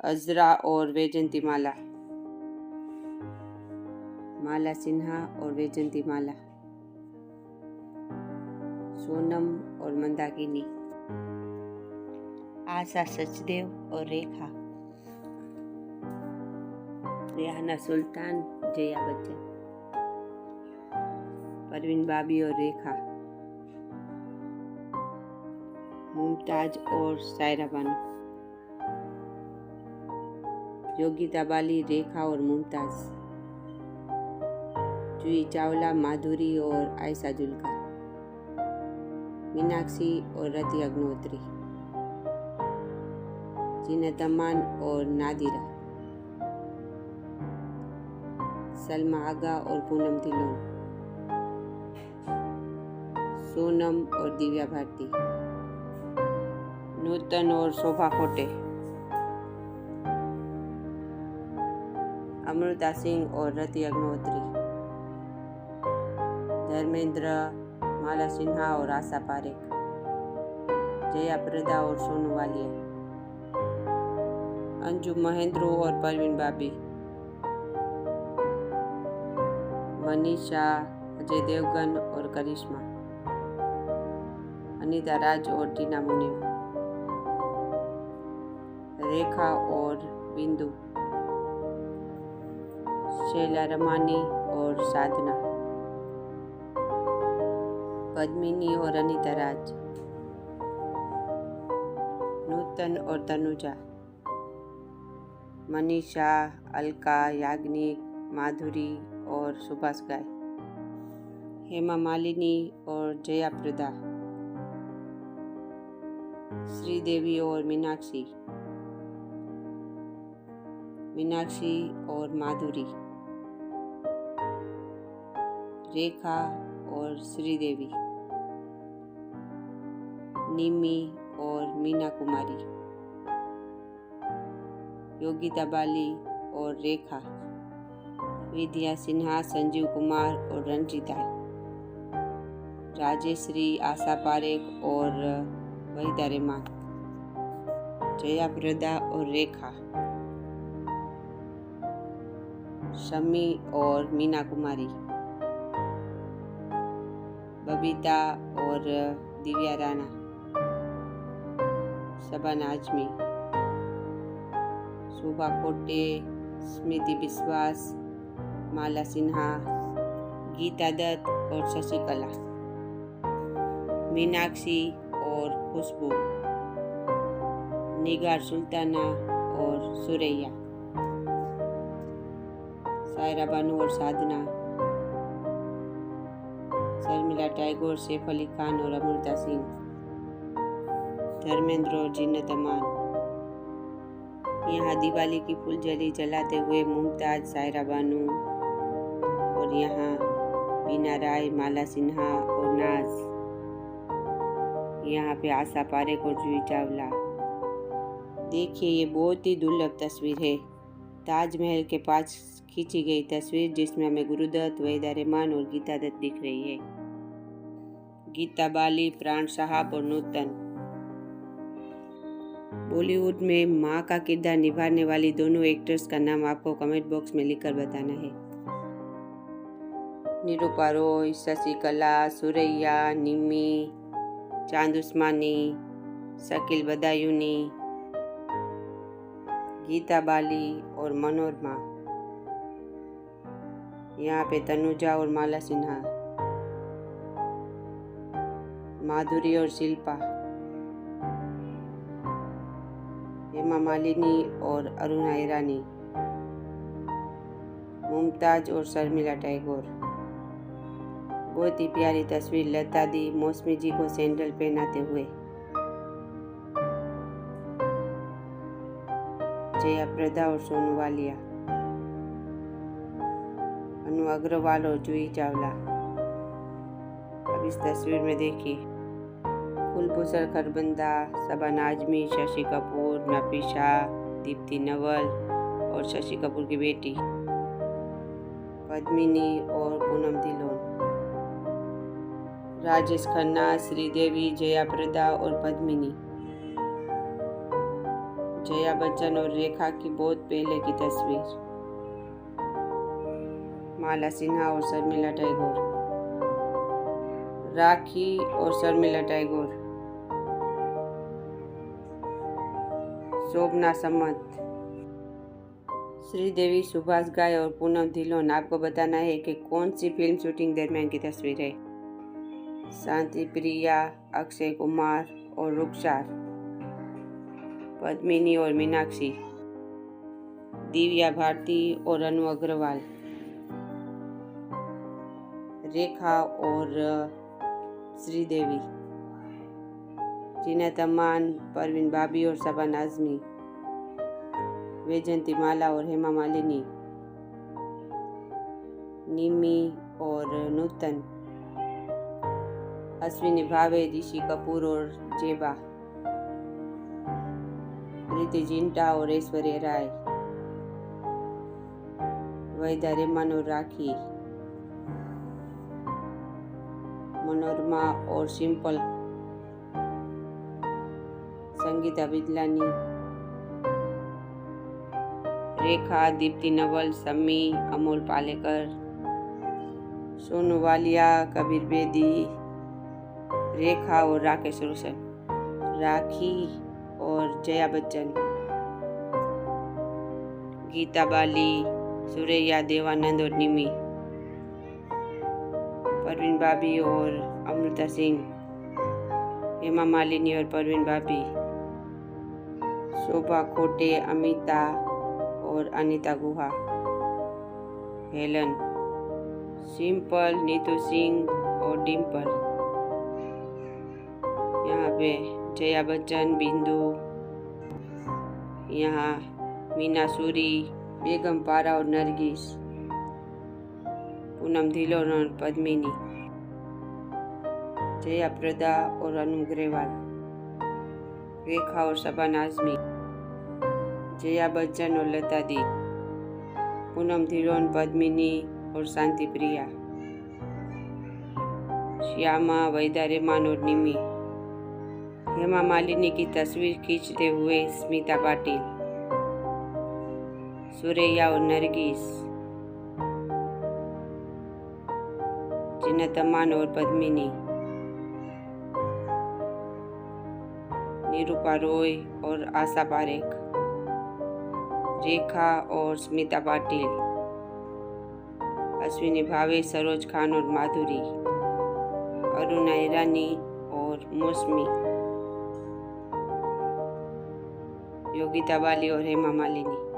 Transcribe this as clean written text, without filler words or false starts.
अजरा और वैजयंती माला, माला सिन्हा और वैजयंती माला, सोनम और मंदाकिनी, आशा सचदेव और रेखा, रेहाना सुल्तान, जया बच्चन, परवीन बाबी और रेखा, मुमताज और सायरा बानो, योगिता बाली, रेखा और मुमताज, जूही चावला, माधुरी और आयशा जुल्का, मीनाक्षी और रति अग्निहोत्री, जीनत अमान और नादिरा, सलमा आगा और पूनम धिल्लोन, सोनम और दिव्या भारती, नूतन और शोभा खोटे, अमृता सिंह और रति अग्निहोत्री, धर्मेंद्र, माला सिन्हा और आशा पारेख, जया प्रदा और सोनू वालिया, अंजू महेंद्रू और परवीन बाबी, मनीषा, अजय देवगन और करिश्मा, अनीता राज और टीना मुनीम, रेखा और बिंदु, शैला रमानी और साधना, पद्मिनी और अनीता राज, नूतन और तनुजा, मनीषा, अलका, याग्निक, माधुरी और सुभाष गाय, हेमा मालिनी और जया प्रदा, श्रीदेवी और मीनाक्षी, मीनाक्षी और माधुरी, रेखा और श्रीदेवी, निमी और मीना कुमारी, योगिता बाली और रेखा, विद्या सिन्हा, संजीव कुमार और रंजीता, राजेश्री, आशा पारेख और वहीदा रहमान, जया प्रदा और रेखा, शमी और मीना कुमारी, बबीता और दिव्या राणा, शबाना आजमी, शोभा खोटे, स्मृति विश्वास, माला सिन्हा, गीता दत्त और शशिकला, मीनाक्षी और खुशबू, निगार सुल्ताना और सुरैया, सायरा बानो और साधना, शर्मिला टैगोर, सैफ अली खान और अमृता सिंह, धर्मेंद्र और जीनत अमान। यहाँ दिवाली की फुलझड़ी जलाते हुए मुमताज, सायरा बानो, और यहाँ बीना राय, माला सिन्हा और नाज, यहाँ पे आशा पारेख और जूही चावला। देखिए, ये बहुत ही दुर्लभ तस्वीर है, ताजमहल के पास खींची गई तस्वीर, जिसमें हमें गुरुदत्त, वहीदा रहमान और गीता दत्त दिख रही है। गीता बाली, प्राण साहब और नूतन। बॉलीवुड में माँ का किरदार निभाने वाली दोनों एक्टर्स का नाम आपको कमेंट बॉक्स में लिखकर बताना है। निरूपा रॉय, शशिकला, सुरैया, निमी, चांद उस्मानी, शकील बदायूनी, गीता बाली और मनोरमा। यहाँ पे तनुजा और माला सिन्हा, माधुरी और शिल्पा, हेमा मालिनी और अरुणा ईरानी, मुमताज और शर्मिला टैगोर। बहुत ही प्यारी तस्वीर लता दी मौसमी जी को सैंडल पहनाते हुए। जया प्रदा और सोनू वालिया, अनु अग्रवाल और जूही चावला। अब इस तस्वीर में देखिए, कुलभूषण खरबंदा, शबाना आजमी, शशि कपूर, नफीसा, दीप्ति नवल और शशि कपूर की बेटी, पद्मिनी और पूनम धिल्लोन, राजेश खन्ना, श्रीदेवी, जया प्रदा और पद्मिनी, जया बच्चन और रेखा की बहुत पहले की तस्वीर। माला सिन्हा और शर्मिला टैगोर। राखी और शर्मिला टैगोर। शोभना समत। श्रीदेवी, सुभाष घाई और पूनम धिल्लोन। आपको बताना है कि कौन सी फिल्म शूटिंग दरमियान की तस्वीर है। शांति प्रिया, अक्षय कुमार और रुखसार। पद्मिनी और मीनाक्षी। दिव्या भारती और अनु अग्रवाल। रेखा और श्रीदेवी। जीनत अमान, परवीन भाभी और शबाना आजमी। वैजयंती माला और हेमा मालिनी। निमी और नूतन। अश्विनी भावे, ऋषि कपूर और जेबा। प्रीति जिंटा और ऐश्वर्या राय। वहीदा रहमान और राखी। मनोरमा और सिंपल। संगीता बिदलानी। रेखा, दीप्ति नवल, शम्मी, अमोल पालेकर। सोनू वालिया, कबीर बेदी। रेखा और राकेश रोशन। राखी और जया बच्चन। गीता बाली, सुरैया, देवानंद और निमी। परवीन भाभी और अमृता सिंह। हेमा मालिनी और परवीन भाभी। शोभा खोटे, अमिता और अनीता गुहा। हेलन। सिंपल, नीतू सिंह और डिम्पल। यहाँ पे जया बच्चन, बिंदु। यहाँ मीना सूरी, बेगम पारा और नरगिस। पूनम धिल्लोन और पद्मिनी। जया प्रदा और अनु अग्रवाल। रेखा और शबाना आजमी। जया बच्चन और लता दी। पूनम धिल्लोन, पद्मिनी और शांति प्रिया। श्यामा, वहीदा रहमान और निमी। हेमा मालिनी की तस्वीर खींचते हुए स्मिता पाटिल। सुरैया और नरगिस। जीनत अमान और पद्मिनी। निरूपा रॉय और आशा पारेख। रेखा और स्मिता पाटिल। अश्विनी भावे, सरोज खान और माधुरी। अरुणा ईरानी और मौसमी। योगिता बाली और हेमा मालिनी।